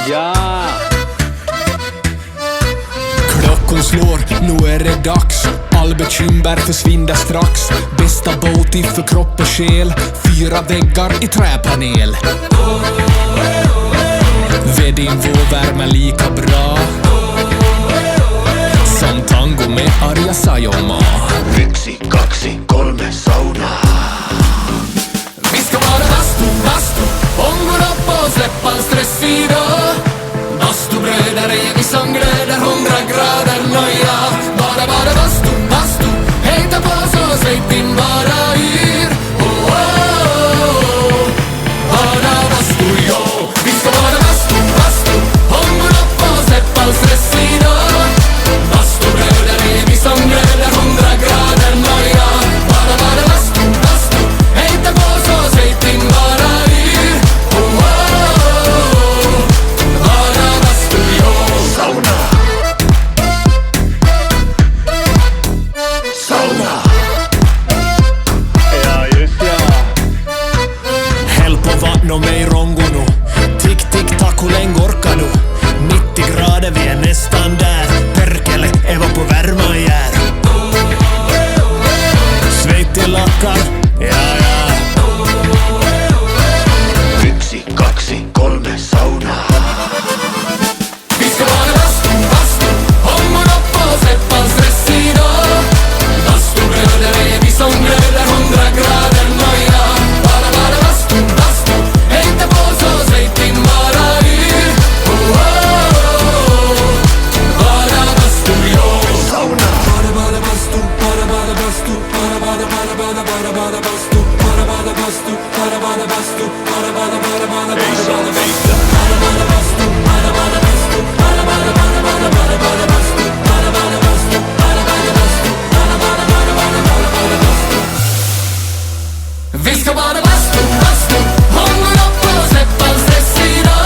Nåja. Klockan slår, nu är det dags. All bekymmer försvinner strax. Bästa båt för kropp och själ. 4 väggar i träpanel. Ved din vårvärme lika bra som tango med Arja Saijonmaa. 1, 2, 3 sauna. Vi ska vara bastu, om går upp och släppa all stress idag. Bastubröder är vi som glöder 100 grader nöja. Bara bastu, hejta på så släpp in bara yr. Oh, oh, oh. Bara bastu, jo. Vi ska vara bastu, om går upp och släppa all stress idag. Bastubröder är vi som glöder 100 grader nöja. Bara bastu, hejta på så släpp in bara yr. Oh, oh, oh. Bara bastu, jo. Sauna. Sauna. Ja, just ja. Häll på vatten och mig rongono. Tick, tick, tack, hur länge orkar du? 90 grader, vi är nästan där. Perkele, Eva på värma igen. Svett i lackar, ja, ja. 1, 2, 3 sauna. Vi ska vara bastu, om och upp och släppa all stress idag. Bastubröder är vi som glöder 100 grader nöja. Bara bastu, hejta på så släpp in bara yr. Oh, oh, oh. Bara bastu, jo. Sauna. Bara bastu, bara bastu, bara bastu, bara bastu, bara bastu, bara bastu, bara vi ska bara bastu, om går upp och släppa all stress idag.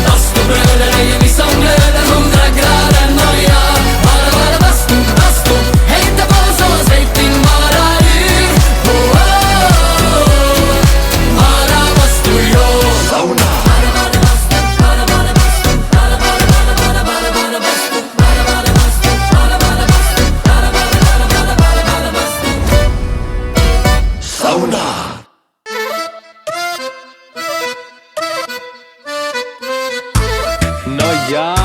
Bastubröder är vi som glöder 100 grader nöja. Bara bastu, hejta på så släpp in bara yr. Oh, oh, oh. Bara bastu, jo. Sauna. Bara bastu, bara bastu, bara bastu, bara bastu, bara bastu. Sauna. Nåja.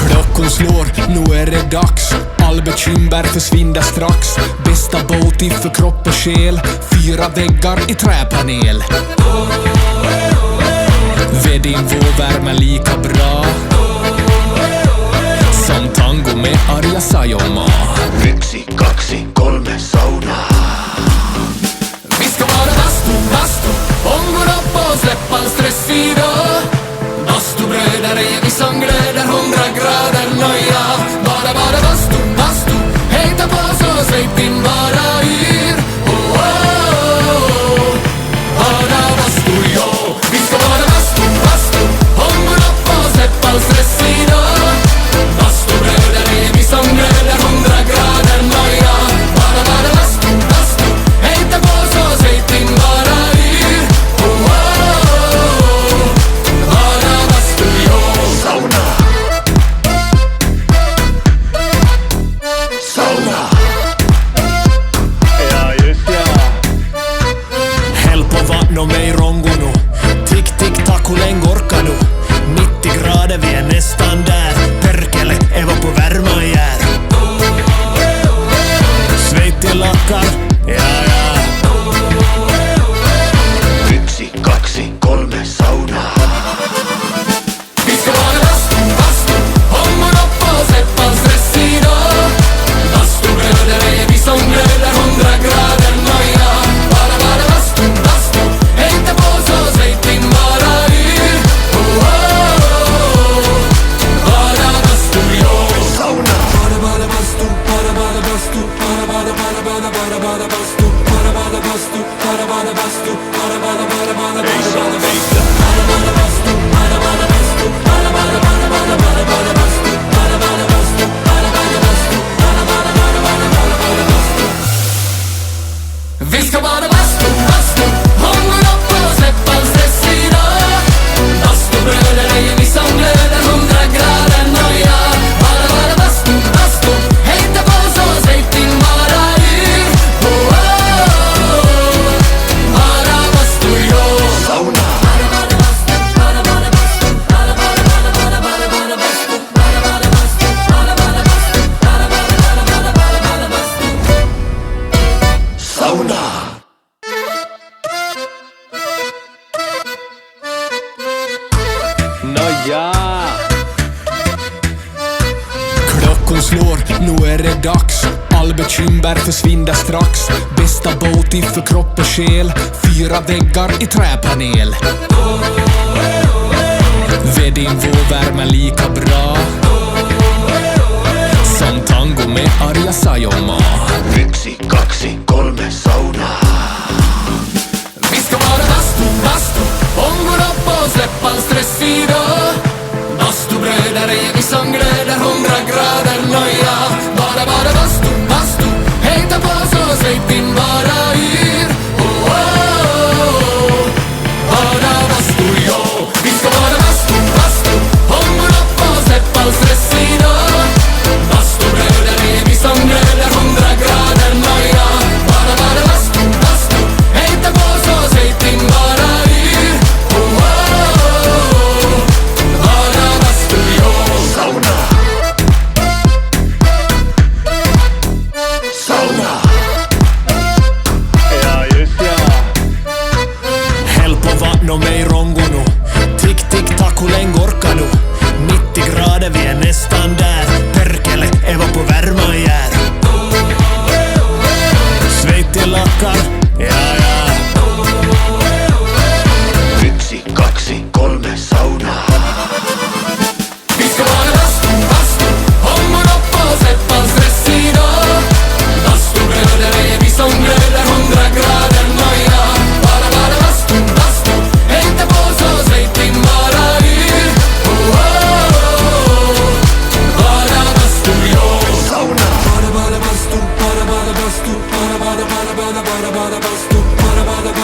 Klockan slår, nu är det dags. All bekymmer försvinner strax. Bästa båt för kropp och själ. 4 väggar i träpanel. Ved din vårvärme lika bra som tango med Arja Saijonmaa. 1, 2, 3 sauna. Vi ska vara bastu, om går upp och släppa all stress idag. Bastubröder är vi som glöder 100 grader nöja. Bara bastu, hejta på så släpp in bara yr. Oh, oh, oh. Bara bastu, jo. Vi ska vara bastu, om går upp och släppa all stress idag. Bastubröder är vi som glöder 100 grader nöja. Bara bastu, hejta på så släpp in bara yr. Oh, oh, oh. Bara bastu, jo. Sauna. Sauna. Ja, just ja. Häll på vatten och mig rongono. Tick, tick, tack, hur länge orkar du? 90 grader, vi är nästan där. Perkele, Eva på värma igen. Svett i lackar, ja, ja. 1, 2, 3 sauna. Vi ska vara bastu, om och upp och släppa all stress idag. Bastubröder är vi som glöder 100 grader nöja. Bara bastu, hejta på så släpp in bara yr. Oh, oh, oh. Bara bastu, jo. Sauna. Bara bastu, bara bastu, bara bastu, bara bastu, bara bastu, bara Vi ska bara bastu, om går upp och släppa all stress idag. är det dags. All bekymmer försvinner strax. Bästa båt för kropp och själ. 4 väggar i träpanel. Ved din vårvärme lika bra som tango med Arja Saijonmaa. 1, 2, 3 saunaa. Vi ska vara bastu, ångor upp och släpp all stress idag. Bastubröder är vi som glöder 100 grader nöja. Bara bastu, hejta på så säg din bara yr. Oh, oh, oh. Bara bastu, jo. Vi ska vara bastu, ångor upp och släpp all stress idag. Bastubröder är vi som glöder 100 grader nöja. Bara bastu, hejta på så säg din bara yr. Oh, oh, oh. Bara bastu, jo. Sauna. Sauna. Ja, just ja. Häll på vatten och mig rongo nu. Tick, tick, tack, hur länge orkar du? 90 grader, vi är nästan där. Perkele, Eva på värma jär. Svett i lackar, ja, ja. 1, 2, 3 saunaa. Vi ska vara bastu, ångor upp och släpp all stress idag. Bastubröder är vi som glöder 100 grader nöja. Bara bastu, hejta på så säg din bara yr. Oh, oh, oh. Bara bastu, jo. Sauna. Bara bastu, bara bastu, bara bastu, bara bastu, bara bastu,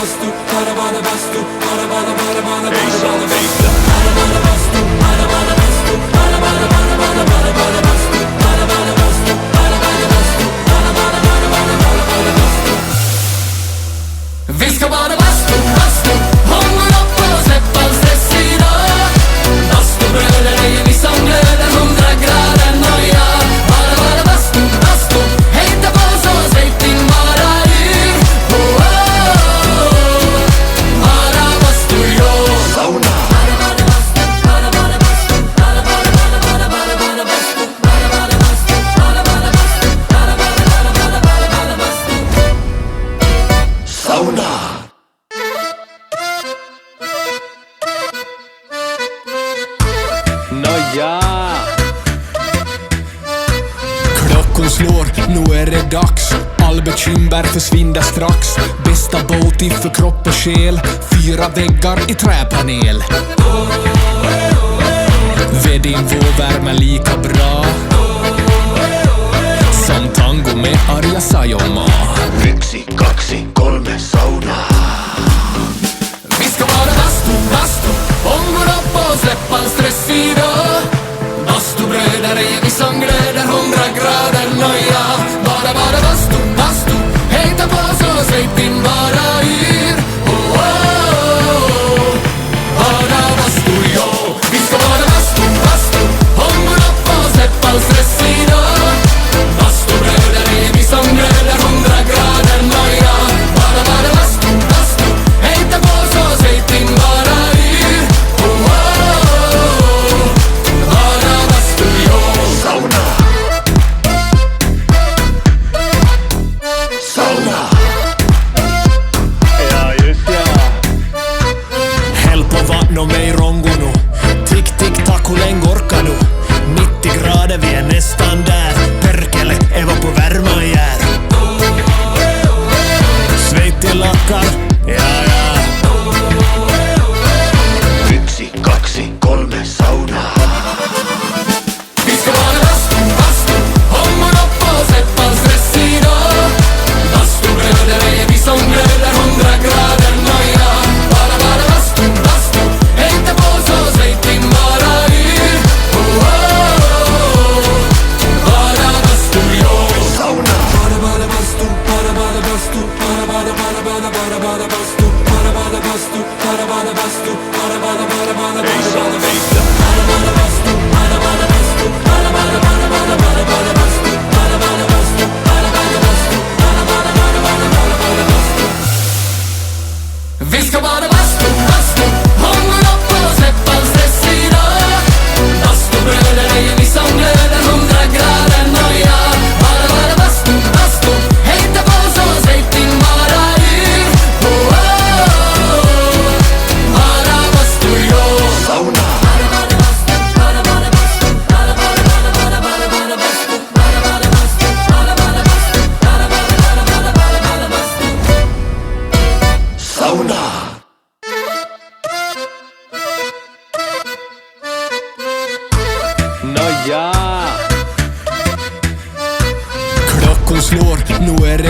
vi ska vara bastu, ångor upp och släpp all stress idag. Bastubröder är vi som glöder 100 grader nöja. Bara bastu, hejta på så säg din bara yr. Oh, oh, oh. Bara bastu, jo. Sauna. Sauna. Nåja. Klockan slår, nu är det dags. All bekymmer försvinner strax. Bästa båt för kropp och själ. 4 väggar i träpanel. Ved din vårvärme lika bra som tango med Arja Saijonmaa. 1, 2, 3 saunaa. Vi ska vara bastu, ångor upp och släpp all stress idag. Bastubröder är vi som glöder 100 grader nöja. Bara bastu, hejta på så säg din bara yr. Oh, oh, oh. Bara bastu, jo. Vi ska vara bastu, ångor upp och släpp all stress idag. Bastubröder är vi som glöder 100 grader nöja. Bara bastu, hejta på så säg din bara yr. Oh, oh, oh. Bara bastu, jo. Sauna. Sauna. Ja, just ja. Häll på vatten och mig rongo nu. Tick, tick, tack, hur länge orkar du? 90 grader, vi är nästan där. Perkele, Eva på värma jär. Svett i lackar, ja, ja. 1, 2, 3 saunaa. Vi ska vara bastu, ångor upp och släpp all stress idag. Bastubröder är vi som glöder 100 grader nöja. Bara bastu, hejta på så säg din bara yr. Oh, oh, oh. Bara bastu, jo. Sauna. Bara bastu, bara bastu, bara bastu, bara bastu, bara bastu, vi ska vara bastu, ångor upp och släpp all stress idag. Bastubröder är vi som glöder 100 grader nöja.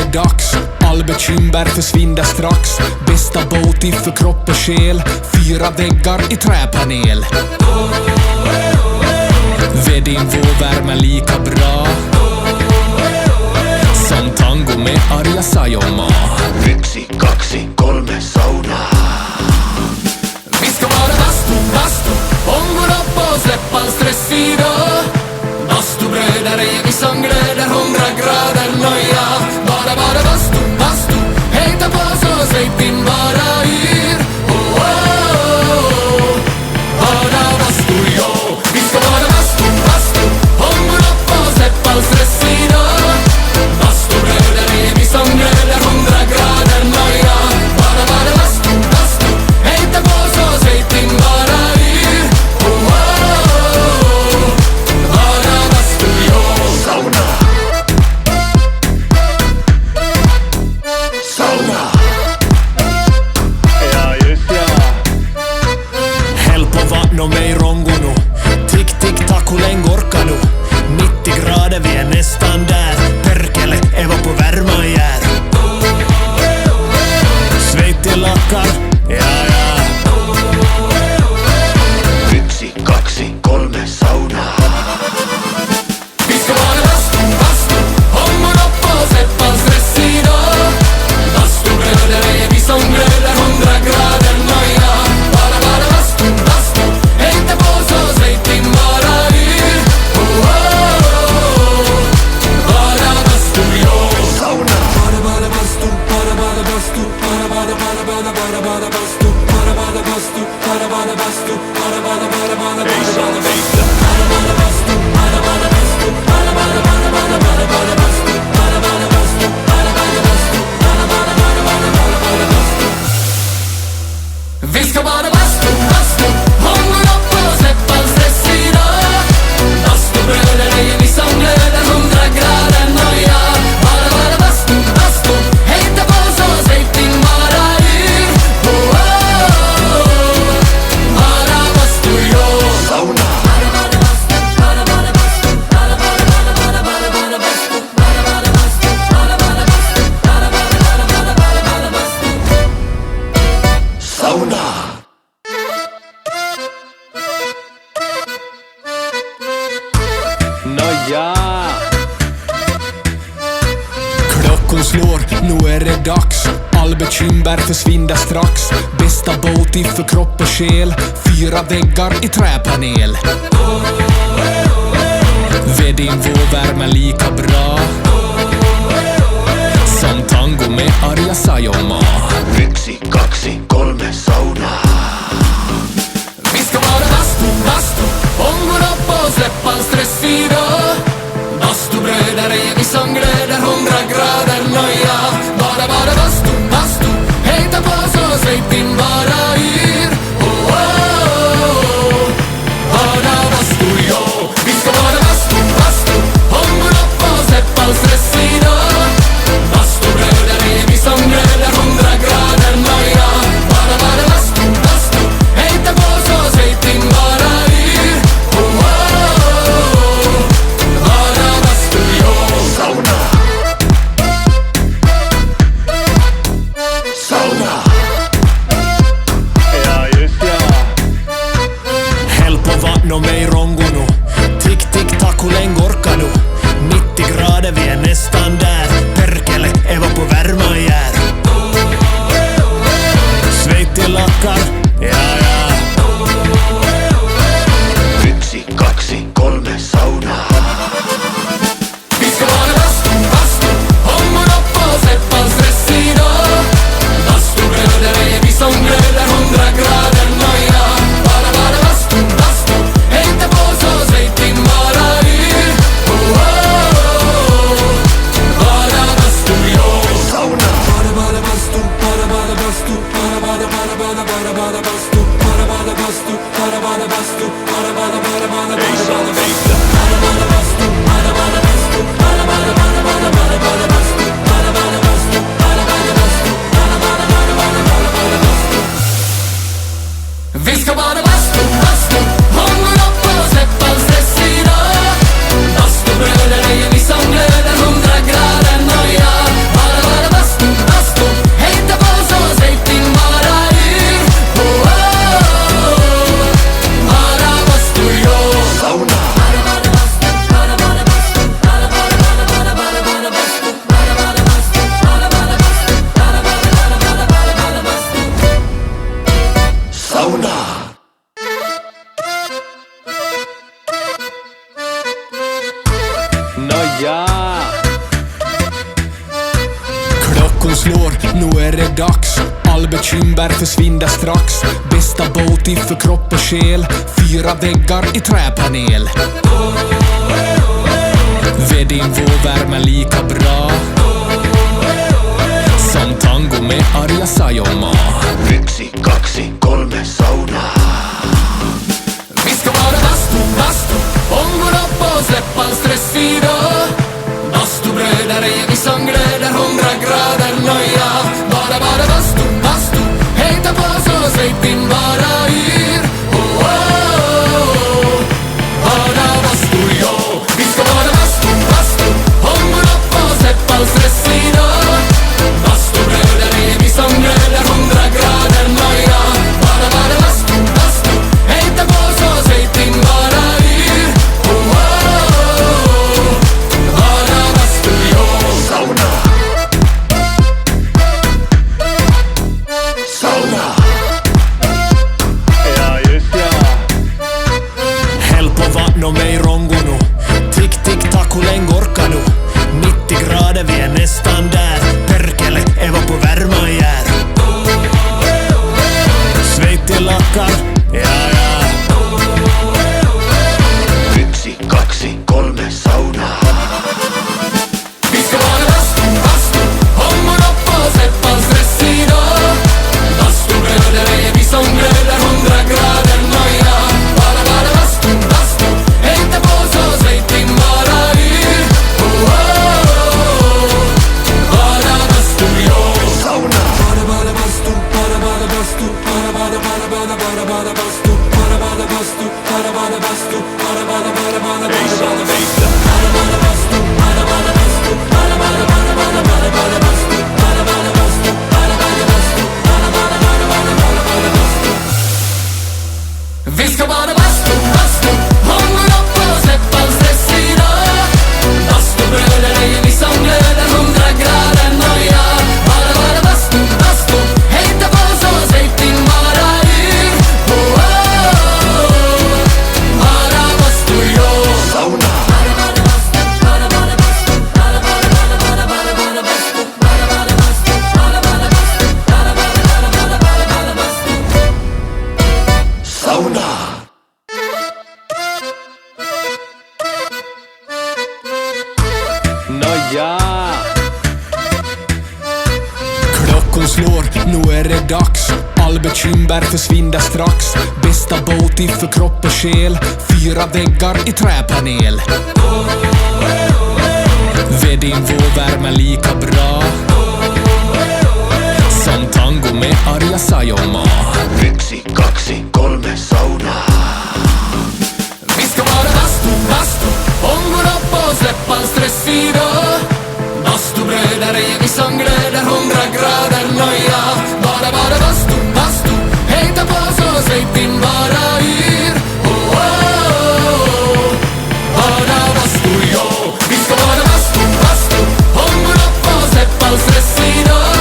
det dags. All bekymmer försvinner strax. Bästa Boaty för kropp och själ. 4 väggar i träpanel. Vedinvå värmer lika bra som tango med Arja Saijonmaa. 1, 2, 3 saunaa. Vi ska vara bastu, ångår upp och släpp all stress idag. Bastubröder är vi som glöder 100 grader noja. Bara bastu, hejta på så säg din bara yr. Oh, oh, oh. Bara bastu, yo. Vi ska vara bastu, ångår upp och släpp all stress idag. Bastubröder är vi som glöder 100 grader noja. Bara bastu, hejta på så säg din bara yr. Oh, oh, oh. Bara bastu, yo. Sauna. Sauna. Ja just ja. Häll på vatten och mig rongonu. Tick, tick, tack, hur länge orkar du? 90 grader, vi är nästan där. Perkele, Eva på värma jär. Sveit i lackar, ja. 1, 2, 3 saunaa. Vi ska vara bastu, ångår upp och släpp all stress idag. Bastubröder är vi som glöder 100 grader noja. Bara bastu, hejta på så säg din bara yr. Oh, oh, oh. Bara bastu, yo. Sauna. Bara bastu, bara bastu, bara bastu, bara bastu, bara bastu, bara bastu, bara vi ska bara bastu, ångår upp och släpp all stress idag. Bastubröder är vi som glöder 100 grader noja. Bara bastu, hejta på så säg din bara yr. Oh, oh, oh. Bara bastu, yo. Sauna. Sauna. Nåja. Klockan slår, nu är det dags. All bekymmer försvinner strax. Bästa Boaty för kropp och själ. 4 väggar i träpanel. Vedinvå värmer lika bra som tango med Arja Saijonmaa. 1, 2, 3 saunaa. Vi ska vara bastu, ångår upp och släpp all stress idag. Bastubröder är vi som glöder 100 grader noja. Bara bastu, hejta på så säg din bara yr. Oh, oh, oh. Bara bastu, yo. Vi ska vara bastu, ångår upp och släpp all stress idag. Bastubröder är vi som glöder 100 grader noja. Bara bastu, hejta på så säg din bara yr. Oh, oh, oh. Bara bastu, yo. Sauna. Sauna. Ja just ja. Häll på vatten och mig rongonu. Tick, tick, tack, hur länge orkar du? 90 grader, vi är nästan där. Perkele, Eva på värma jär. Sveit i lackar, ja. 1, 2, 3 saunaa. Vi ska vara bastu, ångår upp och släpp all stress idag. Bastubröder är vi som glöder 100 grader noja. Bara bastu, hejta på så säg din bara yr. Oh, oh, oh. Bara bastu, yo. Sauna. Bara bastu, bara bastu, bara bastu, bara bastu, bara bastu, vi ska bara bastu, ångår upp och släpp all stress idag. Bastubröder är vi som glöder 100 grader noja. Bara Klockan slår, nu är det dags. All bekymmer försvinner strax. Bästa Boaty för kropp och själ. 4 väggar i träpanel. Vedinvå värmer lika bra som tango med Arja Saijonmaa. 1, 2, 3 saunaa. Vi ska vara bastu, ångår upp och släpp all stress idag. Bastubröder är vi som glöder 100 grader nöja. Bara bastu, hejta på så säg din bara yr. Oh, oh, oh. Bara bastu, jo. Vi ska vara bastu, ångår upp och släpp all stress idag. Bastubröder är vi som glöder 100 grader nöja. Bara bastu, hejta på så säg din bara yr. Oh, oh, oh. Bara bastu, jo. Sauna. Sauna. Ja, just ja. Häll på vatten och mig rongo nu. Tick, tick, tack, hur länge orkar du? 90 grader, vi är nästan där. Perkele, Eva på värma jär. Svett i lackar, ja, ja. 1, 2, 3 saunaa. Vi ska vara bastu, ångår upp och släpp all stress idag. Bastubröder är vi som glöder 100 grader nöja. Bara bastu, hejta på så säg din bara yr. Oh, oh, oh. Bara bastu, jo. Sauna. Bara bastu, bara bastu, bara bastu, bara bastu, bara bastu, bara Vi ska bara bastu, ångår upp och släpp all stress idag. Bastubröder är vi som glöder 100 grader nöja. Bara bastu, hejta på så säg din bara yr. Oh, oh, oh. Bara bastu, jo. Sauna. Sauna. Nåja. Klockan slår, nu är det dags. All bekymmer försvinner strax. Bästa Boaty för kropp och själ. 4 väggar i träpanel. Vedinvå värmer lika bra som tango med Arja Saijonmaa. 1, 2, 3 saunaa. Vi ska vara bastu, ångår upp och släpp all stress idag. Bastubröder är vi som glöder 100 grader nöja. Bara bastu, hejta på så säg din bara yr. Oh, oh, oh. Bara bastu, jo. Vi ska vara bastu, ångår upp och släpp all stress idag.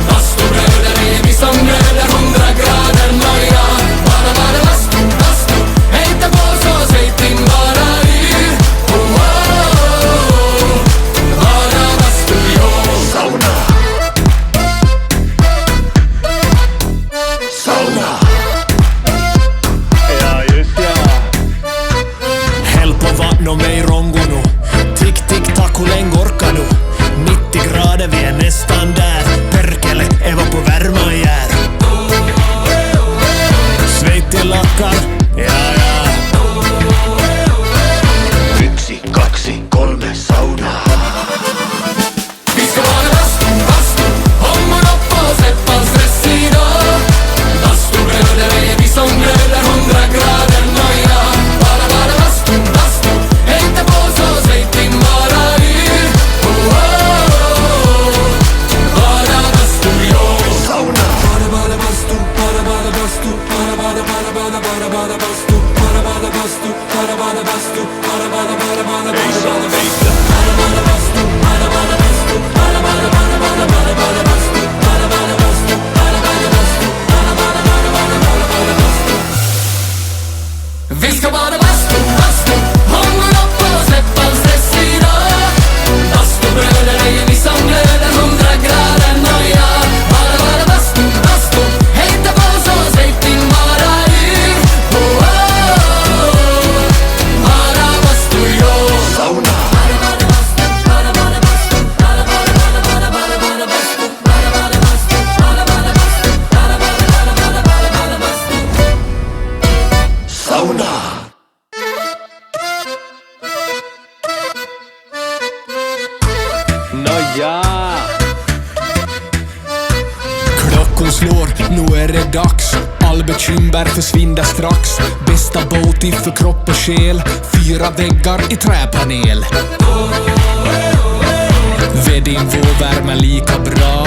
Bastubröder är vi som glöder 100 slår, nu är det dags. All bekymmer försvinner strax. Bästa Boaty för kropp och själ. 4 väggar i träpanel. Vedin vår värme lika bra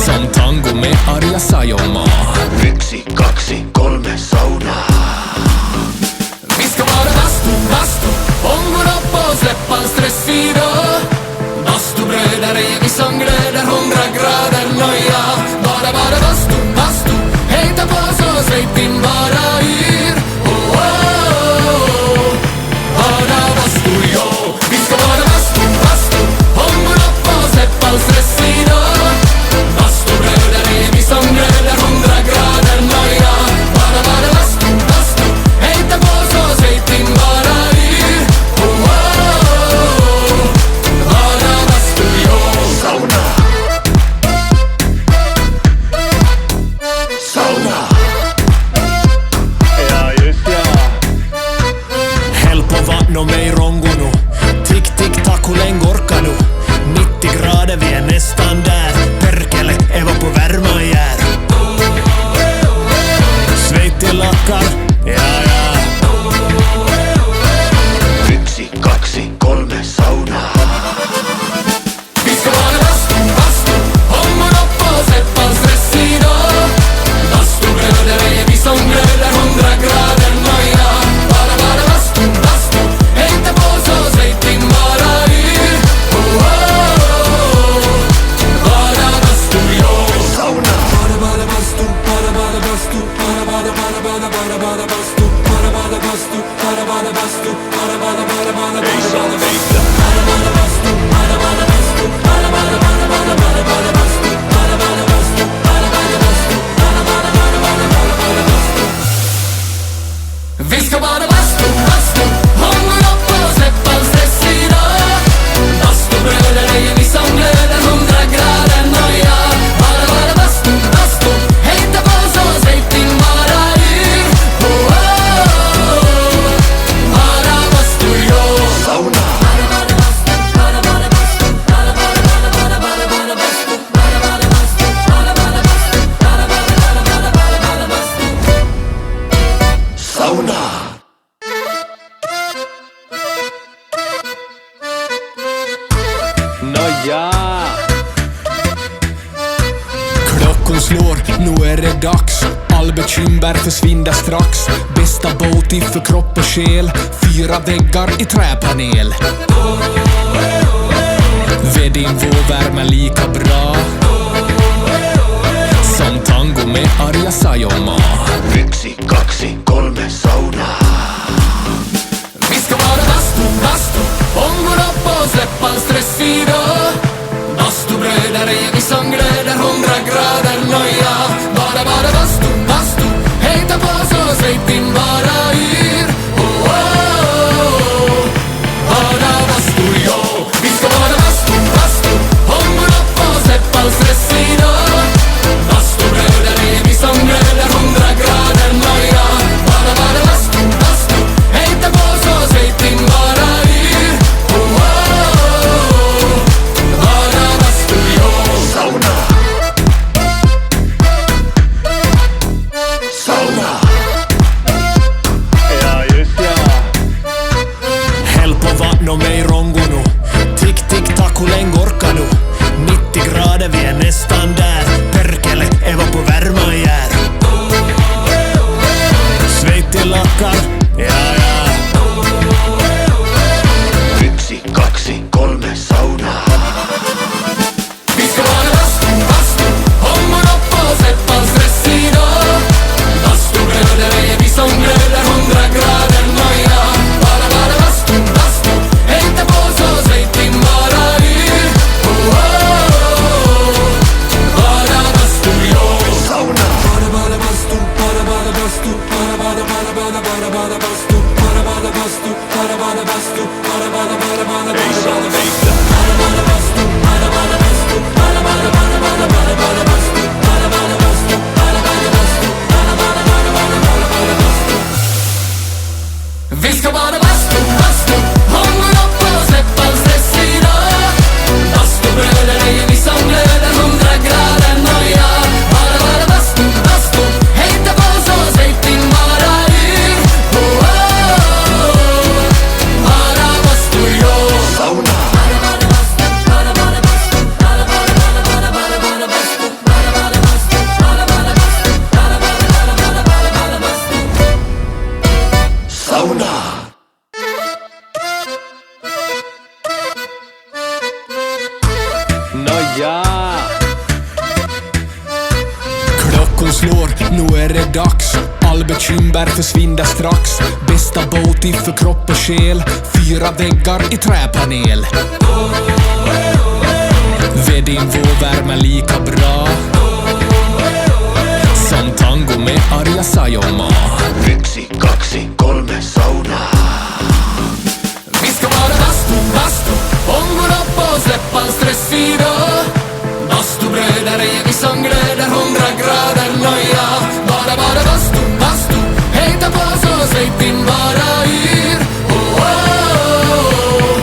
som tango med Arja Saijonmaa. 1, 2, 3 saunaa. Vi ska vara bastu, ångor upp och släppa all stress idag. Bastubröder är vi som glöder 100 grader noja. Bara bastu, hejta på så släpp in bara yr. Oh, oh, oh. Bara bastu, yo. Vi ska vara bastu, ångor upp och släppa all stress idag. Bastubröder är vi som glöder 100 grader noja. Bara bastu, hejta på så släpp in bara yr. Oh, oh, oh. Bara bastu, yo. Sauna. Sauna. Ja, just ja. Häll på vatten och mig rongo nu. Tick, tick, tack, hur länge orkar nu? 90 grader, vi är nästan där. Perkele, Eva på värma jär. Svett i lackar, ja, ja. 1, 2, 3 saunaa. Vi ska vara bastu, ångor upp och släpp all stress idag. Bastubröder är vi som glöder 100 grader noja. Bara bastu, hejta på så släpp in bara yr. Oh, oh, oh. Bara bastu, yo. Sauna. Bara bastu, bara bastu, bara bastu, bara bastu, bara bastu, Vi ska bara bastu, ångor upp och släpp all stress idag. Bastubröder är vi som glöder 100 grader noja. Bara bastu, hejta på så släpp in bara yr. Oh, oh, oh. Bara bastu, yo. Sauna. Sauna. Nåja. Klockan slår, nu är det dags. All bekymmer försvinner strax. Bästa Boaty för kropp och själ. 4 väggar i träpanel. Vedin vår värme lika bra som tango med Arja Saijonmaa. 1, 2, 3 saunaa. Vi ska vara bastu, ångor upp och släpp all stress idag. Bastubröder är vi som glöder 100 grader noja. Bara bastu, hejta på så släpp in bara yr. Oh, oh, oh. Bara bastu, yo. Vi ska vara bastu, ångor upp och släpp all stress idag. Bastubröder är vi som glöder 100 grader noja. Bara bastu, hejta på så släpp in bara yr. Oh, oh, oh. Bara bastu, yo. Sauna. slår, nu är det dags. All bekymmer försvinner strax. Bästa båt för kropp och själ. 4 väggar i träpanel. Ved din vårvärme lika bra som tango med Arja Saijonmaa. 1, 2, 3 sauna. Vi ska vara bastu, ångon upp och släppa all stress idag. Bastubröder är vi som glöder 100 grader noja. Bara bastu, hejta på så släpp in bara yr. Oh, oh, oh.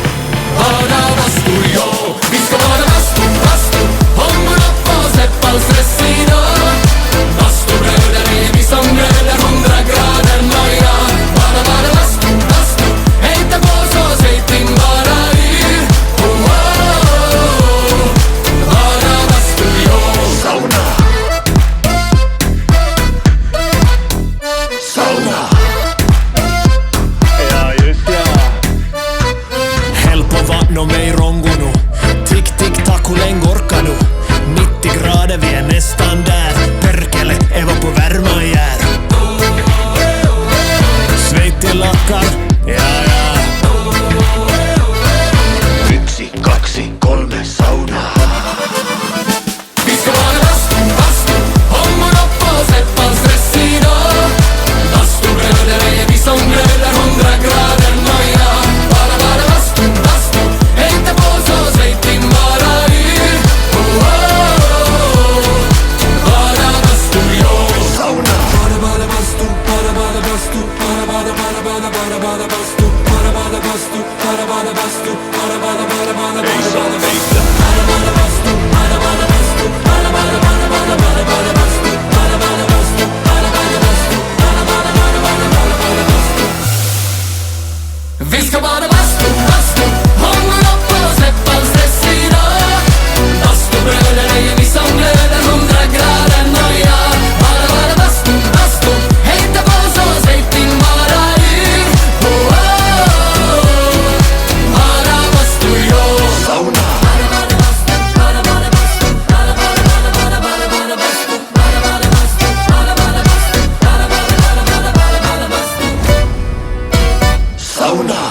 Bara bastu, jo. Vi ska vara bastu, ångon upp och släppa all stress idag. Bastubröder är vi som glöder 100 grader noja. Bara bastu, hejta på så släpp in bara yr. Oh, oh, oh. Bara bastu, jo. Sauna. Sauna. Ja, just ja. Häll på vatten och mig rongo nu. Tick, tick, tack, hur länge orkar du? 90 grader, vi är nästan där. Perkele, Eva på värma jär. Svett i lackar, ja, ja. 1, 2, 3 sauna. Vi ska vara bastu, ångon upp och släpp all stress idag. Bastubröder är vi som glöder 100 grader noja. Bara bastu, hejta på så släpp in bara yr. Oh, oh, oh. Bara bastu, jo. Sauna. Bara bastu, bara bastu, bara bastu, bara bastu, bara bastu, bara bastu, bara vi ska bara bastu, ångon upp och släpp all stress idag. Bastubröder är vi som glöder 100 grader noja. Bara bastu, hejta på så släpp in bara yr. Oh, oh, oh. Bara bastu, jo. Sauna. Sauna.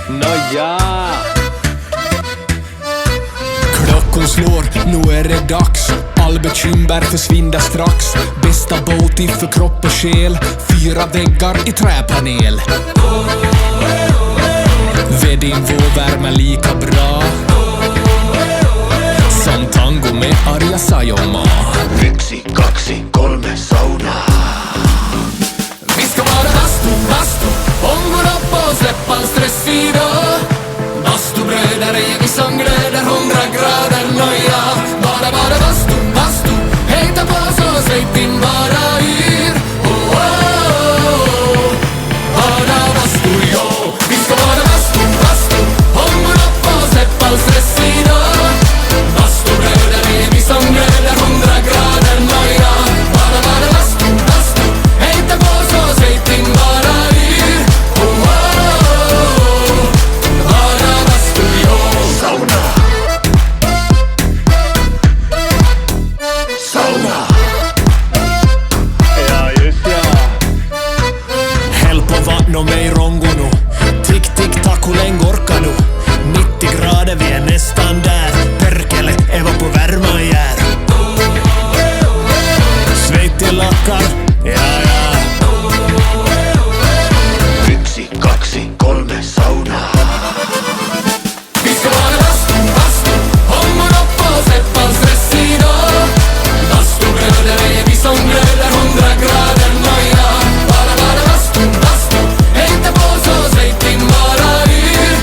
Nåja. Klockan slår, nu är det dags. All bekymmer försvinner strax. Bästa båt för kropp och själ. 4 väggar i träpanel. Ved din vårvärme lika bra som tango med Arja Saijonmaa. 1, 2, 3 sauna. Vi ska vara bastu, ångon upp och släpp all stress idag. Bastubröder är vi som glöder 100 grader noja. Bara bastu, hejta på så släpp in bara yr. Oh, oh, oh. Bara bastu, jo. Vi ska vara bastu, ångon upp och släpp all stress idag. Bastubröder är vi som glöder 100 grader noja. Bara bastu, hejta på så släpp in bara yr. Oh, oh, oh. Bara bastu, jo. Sauna. Sauna. Ja, just ja. Häll på vatten och mig rongo nu. Tick, tick, tack, hur länge orkar du? 90 grader, vi är nästan där. Perkele, Eva på värma jär. Svett i lackar, ja, ja. 1, 2, 3 sauna. Vi ska vara bastu, ångon upp och släpp all stress idag. Bastubröder är vi som glöder 100 grader noja. Bara bastu, hejta på så släpp in bara yr.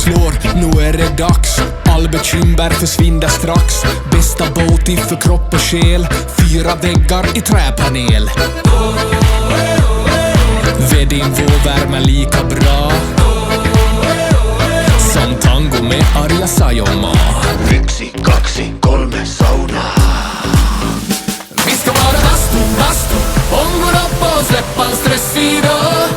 slår, nu är det dags. All bekymmer försvinner strax. Bästa båt för kropp och själ. 4 väggar i träpanel. Vedin värmer lika bra som tango med Arja Saijonmaa. 1, 2, 3 saunaa. Vi ska vara bastu, ångor upp och släpp all stress idag.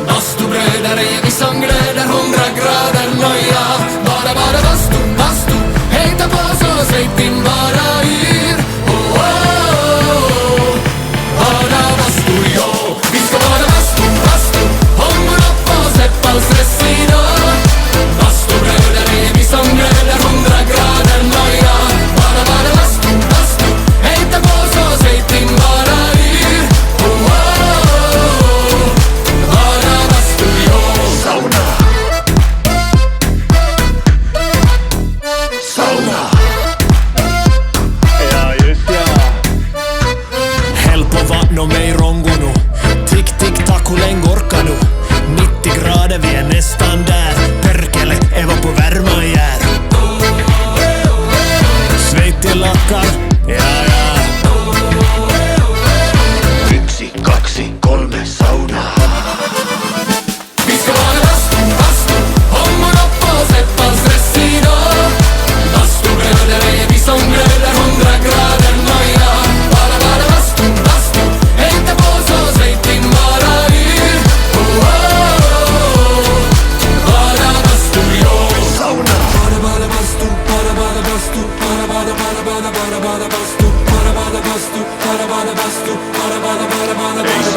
Bastubröder är vi som glöder 100 grader noja. Bara bastu, hejta på så säg din bara yr. Oh, oh, oh. Bara bastu, jo. Vi ska vara bastu, ångor upp och släpp all stress idag. Bastubröder är vi som glöder 100 grader noja. Bara bastu, hejta på så säg din bara yr. Oh, oh, oh. Bara bastu, jo. Sauna. Sauna. Ja, just ja. Häll på vatten och mig rongo nu. Tick, tick, tack, hur länge orkar nu? 90 grader, vi är nästan där. Perkele, Eva på värma jär. Svett i lackar, ja, ja. 1, 2, 3 saunaa. Vi ska vara bastu, ångor upp och släpp all stress idag. Bastubröder är vi som glöder 100 grader noja. Bara bastu, hejta på så säg din bara yr. Oh, oh, oh. Bara bastu, jo. Sauna. Bara bastu, bara bastu, bara bastu, bara bastu, bara bastu, bara bastu, bara bastu.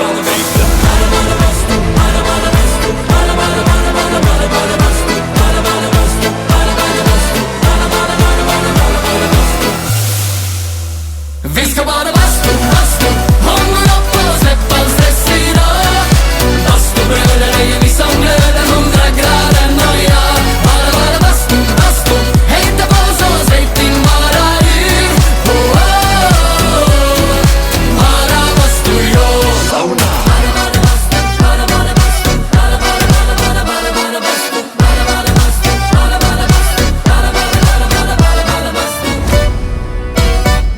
Vi ska bara bastu, ångor upp och släpp all stress idag. Bastubröder är vi som glöder 100 grader noja. Bara bastu, hejta på så säg din bara yr. Oh, oh, oh. Bara bastu, jo. Sauna.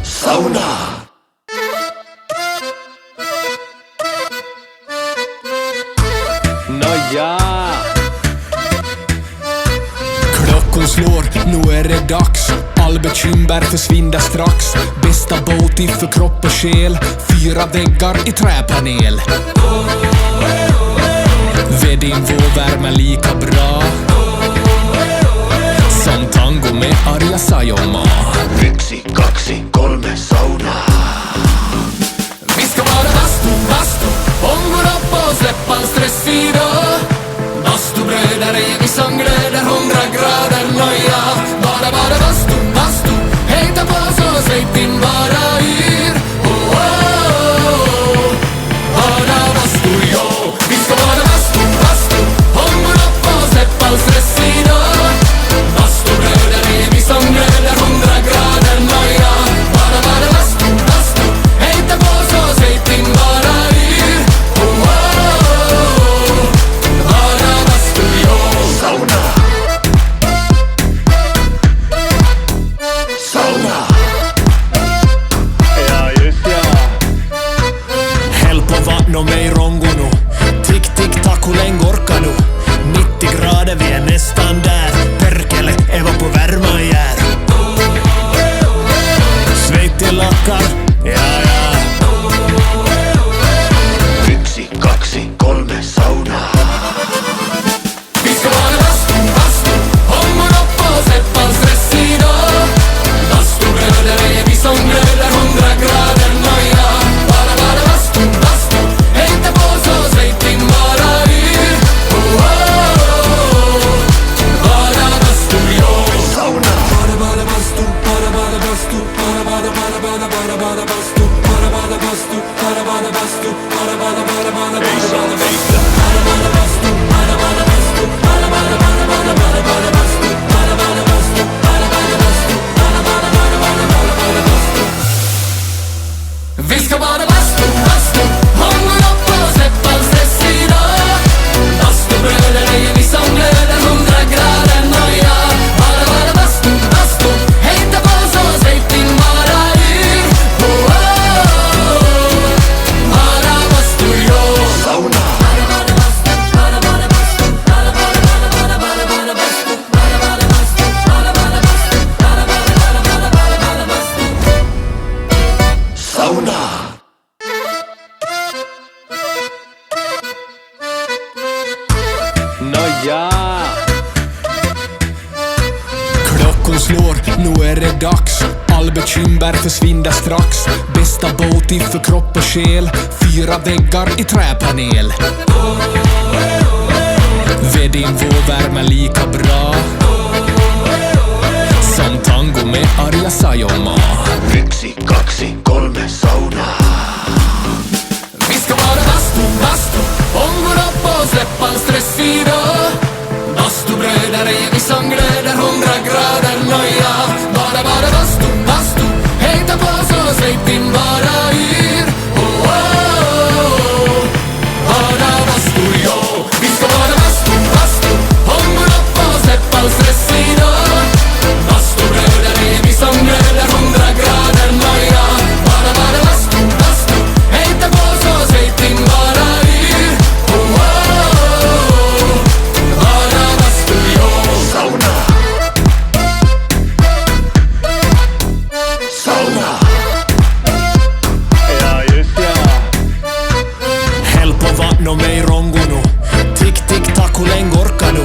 Sauna. Nåja. Klockan slår, nu är det dags. All bekymmer försvinner strax. Bästa båt för kropp och själ. 4 väggar i träpanel. Vedin värmer lika bra som tango med Arja Saijonmaa. 1, 2, 3 saunaa. Vi ska vara bastu, ångor upp och släpp all stress idag. Bastubröder är vi som glöder 100 grader noja. Bara bastu, hejta på så säg din bara yr. Oh, oh, oh. Bara bastu, jo. Vi ska vara bastu, ångor upp och släpp all stress idag. Bastubröder är vi som glöder 100 grader noja. Bara bastu, hejta på så säg din bara yr. Oh, oh, oh. Bara bastu, jo. Sauna. Sauna. Ja, just ja. Häll på vatten och mig rongo nu. Tick, tick, tack, hur länge orkar nu? 90 grader, vi är nästan där. Perkele, Eva på värma jär. Svett i lackar, ja, ja. 1, 2, 3 saunaa. Vi ska vara bastu, ångor upp och släpp all stress idag. Bastubröder är vi som glöder 100 grader noja. Bara bastu, hejta på så säg din bara yr. Oh, oh, oh. Bara bastu, jo. Sauna. Bara bastu, bara bastu, bara bastu, bara bastu, bara bastu, bara Vi ska bara bastu, ångor upp och släpp all stress idag. Bastubröder är vi som glöder 100 grader nu är det dags. All bekymmer försvinner strax. Bästa båt för kropp och själ. 4 väggar i träpanel. Vedin vår värme lika bra som tango med Arja Saijonmaa. 1, 2, 3 saunaa. Vi ska vara bastu, ångår upp och släpp all stress idag. Bastubröder är vi som glöder 100 grader noja. Bara bastu, hejta på så säg din bara yr. Oh, oh, oh. Bara bastu, jo. Vi ska vara bastu, ångår upp och släpp all stress idag. Bastubröder är vi som glöder 100 grader noja. Bara bastu, hejta på så säg din bara yr. Oh, oh, oh. Bara bastu, jo. Sauna. Sauna. Ja just ja. Häll på vatten och mig rongonu. Tick, tick, tack, hur länge orkar du?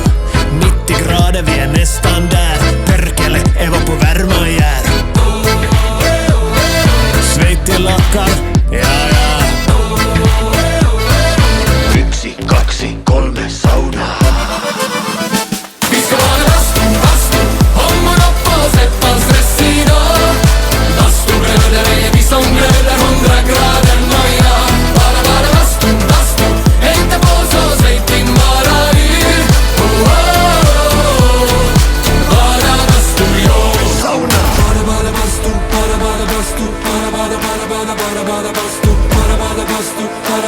90 grader, vi är nästan där. Perkele, Eva på värma jär. Sveit i lackar, ja. 1, 2, 3 saunaa. Vi ska vara bastu, ångår upp och släpp all stress idag. Bastubröder är vi som glöder 100 grader noja. Bara bastu, hejta på så säg din bara yr. Oh, oh, oh. Bara bastu, jo. Sauna. Bara bastu, bara bastu, bara bastu, bara bastu, bara bastu, bara bastu, bara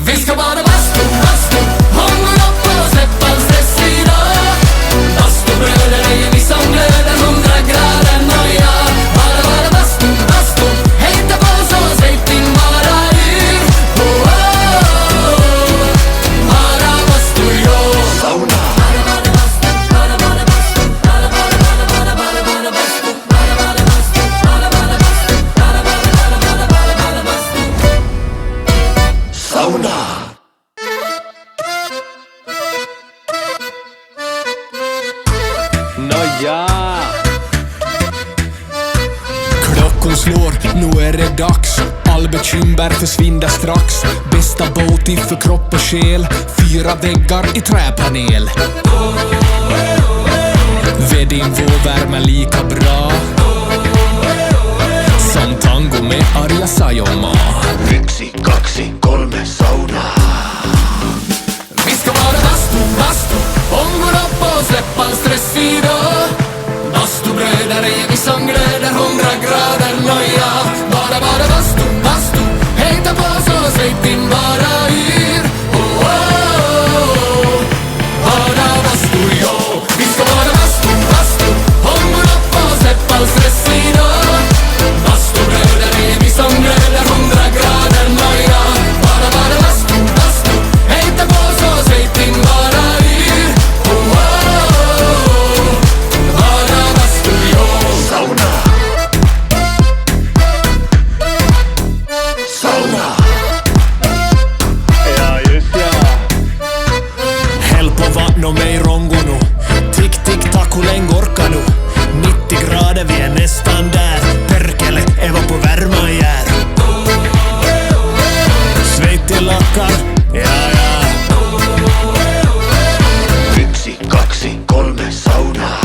vi ska vara bastu, ångår upp och släpp all stress idag. Bastubröder är vi som glöder 100 grader noja. Bara bastu, hejta på så säg din bara yr. Oh, oh, oh. Bara bastu, jo. Sauna. Sauna. Nåja. Klockan slår, nu är det dags. All bekymmer försvinner strax. Bästa båt för kropp och själ. 4 väggar i träpanel. Vedin vår värme lika bra som tango med Arja Saijonmaa. 1, 2, 3 saunaa. Vi ska vara bastu, ångår upp och släpp all stress idag. Bastubröder är vi som glöder 100 grader noja. Bara bastu, hejta på så säg din bara yr. Oh, oh, oh. Bara bastu, jo. Vi ska vara bastu, ångår upp och släpp all stress idag. Bastubröder är vi som glöder 100 grader noja. Bara bastu, hejta på så säg din bara yr. Oh, oh, oh. Bara bastu, jo. Sauna. Sauna. Ja just ja. Häll på vatten och mig rongonu. Tick, tick, tack, hur länge orkar du? 90 grader, vi är nästan där. Perkele, Eva på värma jär. Sveit i lackar, ja. 1, 2, 3 saunaa.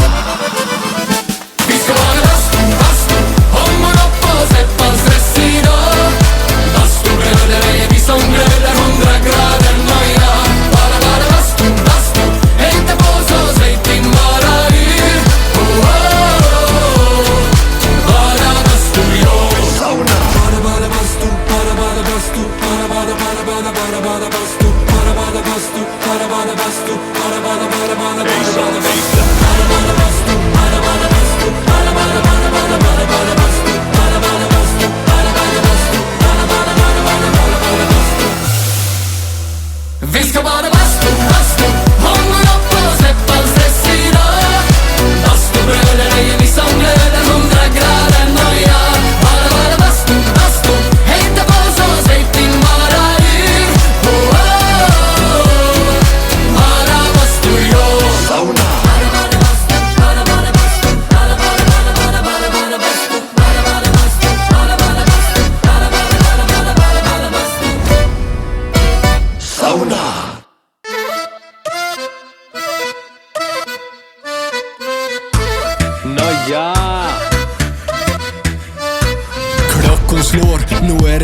Vi ska vara bastu, ångår upp och släpp all stress idag. Bastubröder är vi som glöder 100 grader noja. Bara bastu, hejta på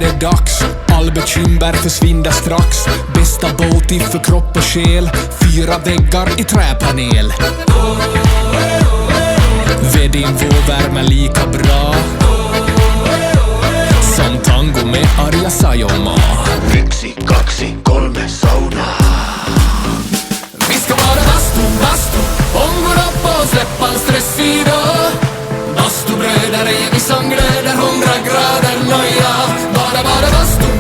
är det dags. All bekymmer försvinner strax. Bästa Boaty för kropp och själ. 4 väggar i träpanel. Vedinvå värmer lika bra som tango med Arja Saijonmaa. 1, 2, 3 saunaa. Vi ska vara bastu, ångor upp och släppa all stress idag. Bastubröder är vi som glöder 100 grader noja. Bara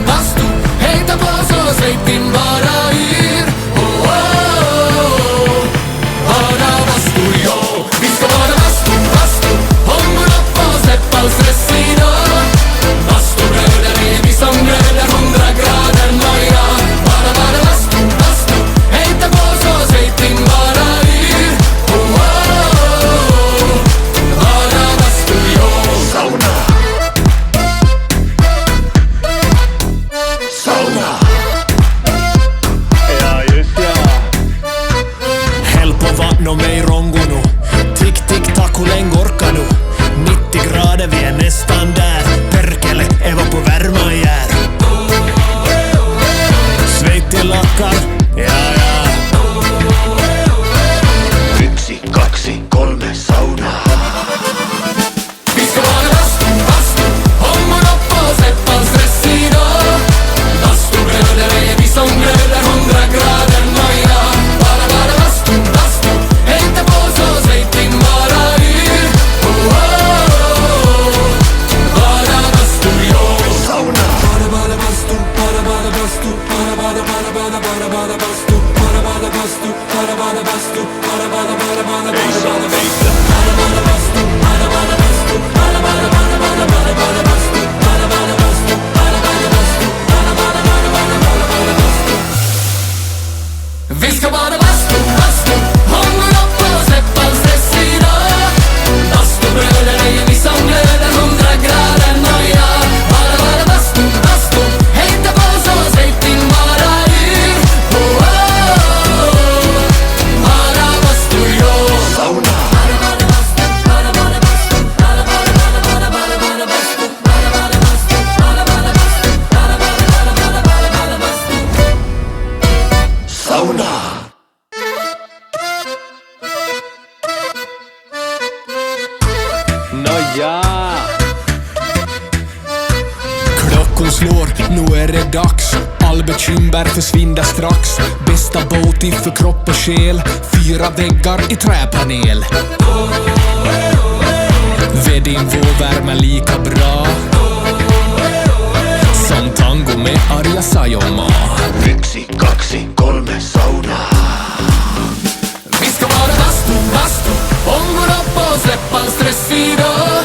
bastu, hejta på så släpp in bara yr. Oh, oh, oh. Bara bastu, jo. Vi ska vara bastu, ångor upp och släppa all stress idag. Bastubröder är vi som glöder 100 grader noja. Bara bastu, hejta på så släpp in bara yr. Oh, oh, oh. Bara bastu, jo. Sauna. Sauna. Ja just ja. Häll på vatten och mig rongonu. Tick, tick, tack, hur länge orkar nu? 90 grader, vi är nästan där. Perkele, Eva på värma jär. Sveit till lackar, ja ja. 1, 2, 3 saunaa. Vi ska vara bastu, ångor upp och släppa all stress idag. Bastubröder är vi som glöder 100 grader noja. Bara bastu, hejta på så släpp in bara yr. Oh, oh, oh. Bara bastu, jo. Sauna. Bara bastu, bara bastu, bara bastu, bara bastu, bara bastu, vi ska bara bastu, ångor upp och släppa all stress idag. Bastubröder är vi som glöder 100 grader noja. Bara bastu, hejta på så släpp in bara yr. Oh, oh, oh. Bara bastu, jo. Sauna. Sauna. Nåja. Klockan slår, nu är det dags. All bekymmer försvinner strax. Bästa Boaty för kropp och själ. 4 väggar i träpanel. Vedinvå värmer lika bra som tango med Arja Saijonmaa. 1, 2, 3 saunaa. Vi ska vara bastu, ångor upp och släppa all stress idag.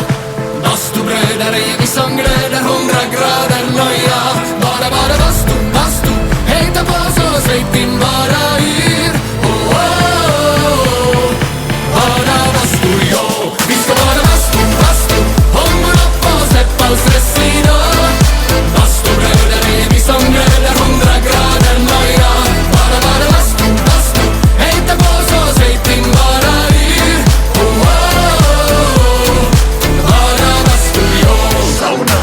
Bastubröder är vi som glöder 100 grader noja. Bara bastu, hejta på så släpp in bara yr. Oh, oh, oh. Bara bastu, jo. Vi ska vara bastu, ångor upp och släppa all stress idag. Bastubröder är vi som glöder 100 grader noja. Bara bastu, hejta på så släpp in bara yr. Oh, oh, oh. Bara bastu, jo. Sauna.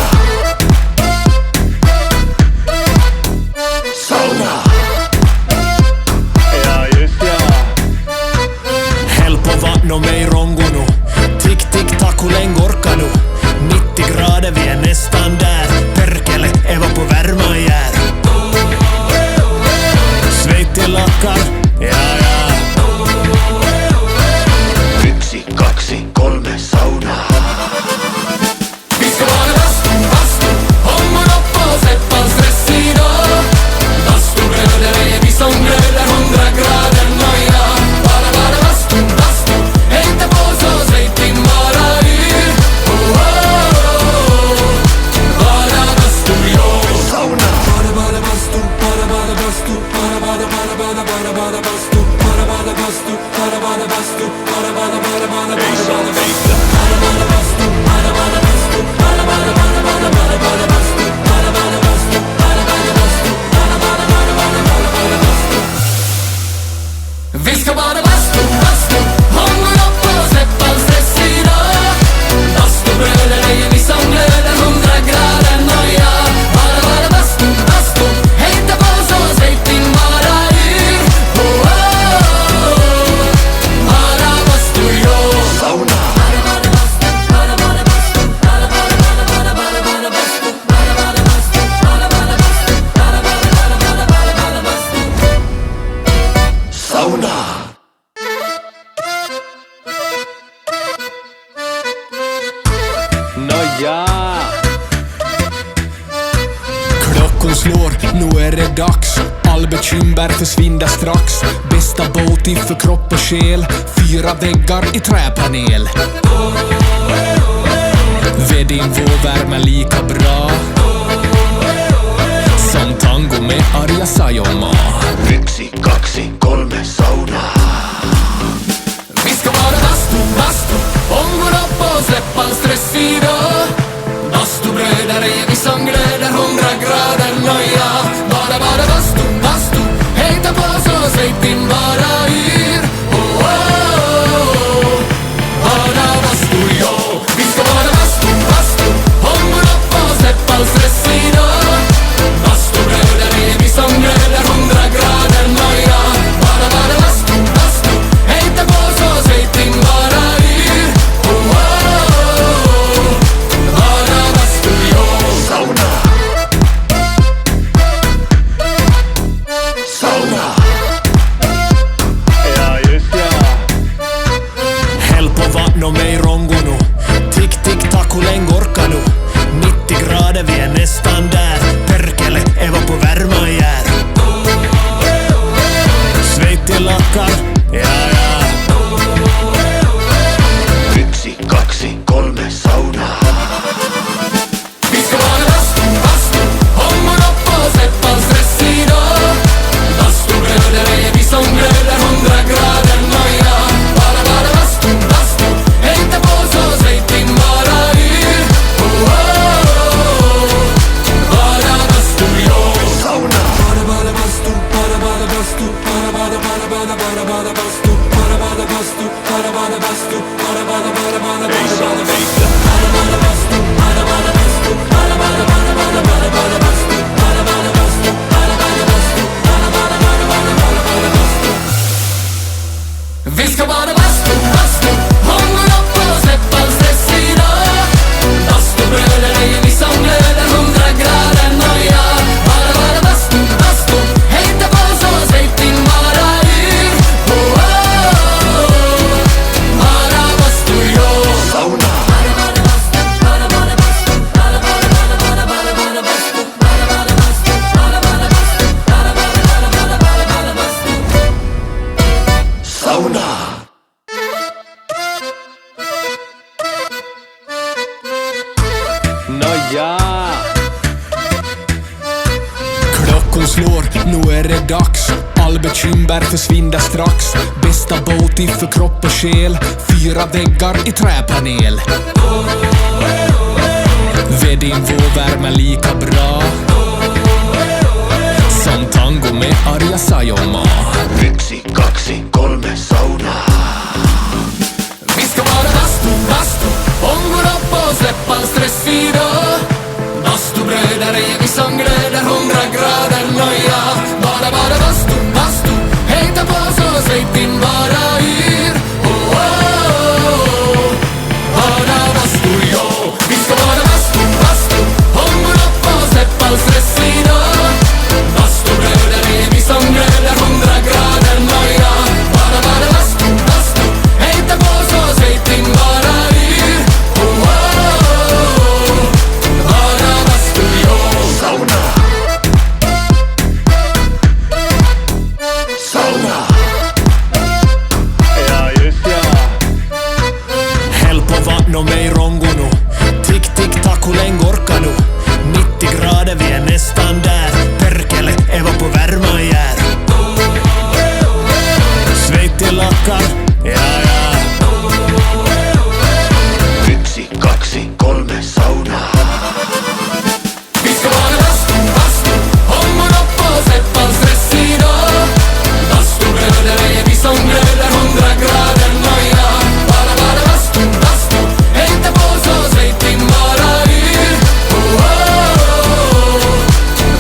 Sauna. Ja just ja. Häll på vatten och mig rongonu. Tick, tick, tack, hur länge orkar nu? 90 grader, vi är nästan där. Perkele, Eva på värma jär. Sveit till lackar, ja ja. 1, 2, 3 saunaa. Vi ska vara bastu, ångor upp och släppa all stress idag. Bastubröder är vi som glöder 100 grader noja. Bara bastu, hejta på så släpp in bara yr. Oh, oh, oh. Bara bastu, jo. Sauna. Bara bastu, bara bastu, bara bastu, bara bastu, bara bastu, bara vi ska bara bastu, ångor upp och släppa all stress idag. Bastubröder är vi som glöder 100 grader noja. sauna. Nåja. Klockan slår, nu är det dags. All bekymmer försvinner strax. Bästa båt för kropp och själ. 4 väggar i träpanel. Vedin vår värme lika bra som tango med Arja Saijonmaa. 1, 2, 3 saunaa. Vi ska vara bastu, ångor upp och släppa all stress idag. Bastubröder är vi som glöder 100 grader nöja. Bara bastu, hejta på så svejt in bara yr. Oh, oh, oh. Bara bastu, jo. Vi ska vara bastu, ångor upp och släppa all stress idag. Bastubröder är vi som glöder 100 grader nöja. Bara bastu, hejta på så svejt in bara yr. Oh, oh, oh. Bara bastu, jo. Sauna. Sauna. Ja, just ja. Häll på vatten och mig rongo nu. Tick, tick, tack, hur länge orkar nu? 90 grader, vi är nästan där. Perkele, Eva på värma jär. Svejt i lackar, ja, ja. 1, 2, 3 saunaa. Vi ska vara bastu, ångor upp och släpp all stress idag. Bastubröder är vi som glöder 100 grader nöja. Bara bastu, hejta på så svejt in bara yr. Oh, oh, oh. Bara bastu, jo. Sauna. Bara bastu, bara bastu, bara bastu, bara bastu, bara bastu, bara vi ska bara bastu, ångor upp och släpp all stress idag. Bastubröder är vi som glöder 100 grader nöja. Bara bastu, hejta på så svejt in bara yr. Oh, oh, oh. Bara bastu, jo. Sauna. Sauna. Nåja. Klockan slår, nu är det dags. All bekymmer försvinner strax. Bästa båt för kropp och själ. 4 väggar i träpanel. Vedin vår värme lika bra som tango med Arja Saijonmaa. 1, 2, 3 saunaa. Vi ska vara bastu, ångor upp och släpp all stress idag. Bastubröder är vi som glöder 100 grader nöja. Bara bastu, hejta på så svejt in bara yr. Oh, oh, oh. Bara bastu, jo. Vi ska vara bastu, ångor upp och släpp all stress idag. Bastubröder är vi som glöder 100 grader nöja. Bara bastu, hejta på så svejt in bara yr. Oh, oh, oh. Bara bastu, jo. Sauna. Sauna. Ja, just ja. Häll på vatten och mig rongo nu. Tick, tick, tack, hur länge orkar nu? 90 grader, vi är nästan där. Perkele, Eva på värma jär. Svejt i lackar, ja, ja. 1, 2, 3 saunaa. Vi ska vara bastu, ångor upp och släpp all stress idag. Bastubröder är vi som glöder 100 grader nöja. Bara bastu, hejta på så svejt in bara yr. Oh, oh, oh.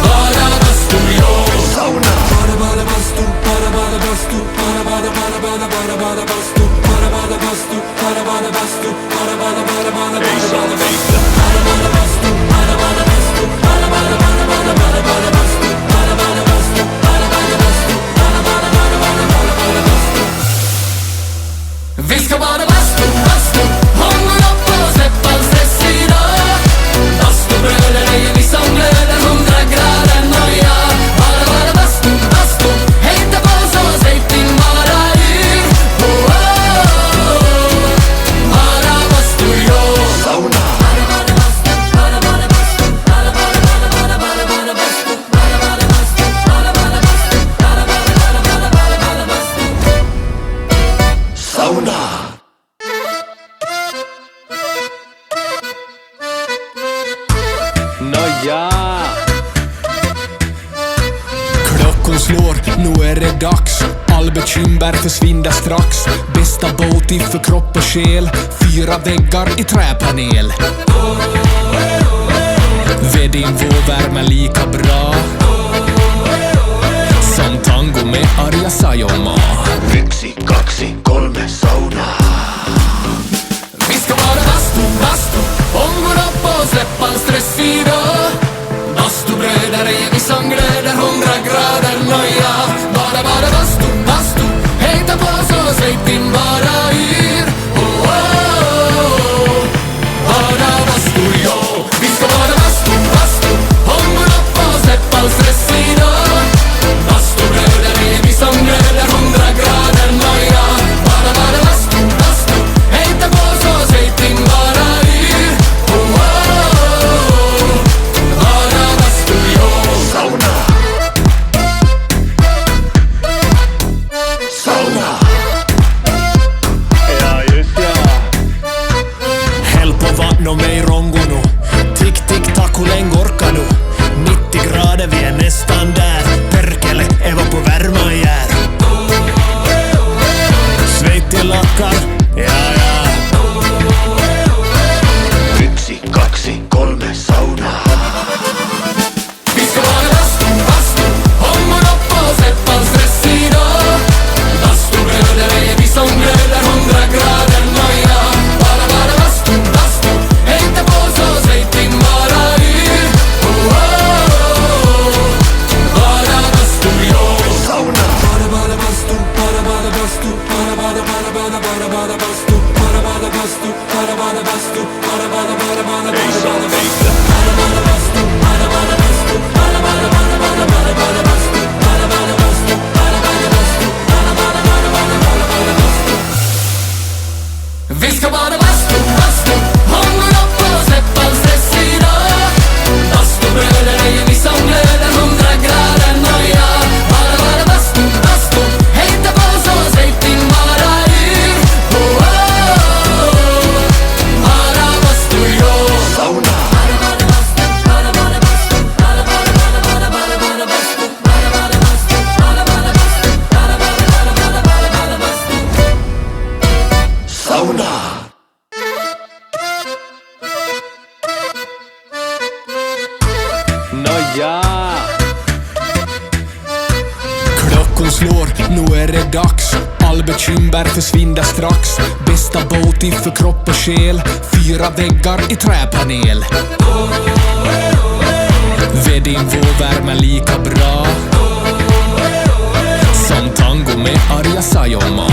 Bara bastu, jo. Sauna. Bara bastu, bara bastu, bara bastu, bara bastu, bara bastu, all bekymmer försvinner strax. Bästa boti för kropp och själ, 4 väggar i träpanel. Vedinvå värmer lika bra som tango med Arja Saijonmaa. 1, 2, 3 saunaa. Vi ska vara bastu, ångår upp och släpp all stress idag. Bastubröder är vi som glöder, 100 grader noja. Bara bastu, hejta på så släpp in bara yr. Oh, oh, oh. Bara bastu, jo. Vi ska vara bastu, ångår upp och släpp all stress idag. Bastubröder är vi som glöder, 100 grader noja. Bara bastu, hejta på så släpp in bara yr. Oh, oh, oh. Bara bastu, jo. Sauna. Sauna. Ja, just ja. Häll på vatten och mig rongono. Tick, tick, tack, hur länge orkar du? 90 grader, vi är nästan där. Perkele, Eva på värma jär. Sveitti lakkar, ja. 1, 2, 3 saunaa. Vi ska vara bastu, ångår upp och släpp all stress idag. Bastubröder är vi som glöder, 100 grader noja. Bara bastu, hejta på så släpp in bara yr. Oh, oh, oh. Bara bastu, jo. Sauna. Bara bastu, bara bastu, bara bastu, bara bastu, bara bastu, bara bastu, bara Vi ska bara bastu, ångår upp och släpp all stress idag. Bastubröder är vi som glöder, 100 grader noja. Bara bastu, hejta på så släpp in bara yr. Oh, oh, oh. Bara bastu, jo. Sauna. Sauna. Nåja. Klockan slår, nu är det dags. All bekymmer försvinner strax. Bästa boti för kropp och själ, 4 väggar i träpanel. Vedinvå värmer lika bra som tango med Arja Saijonmaa.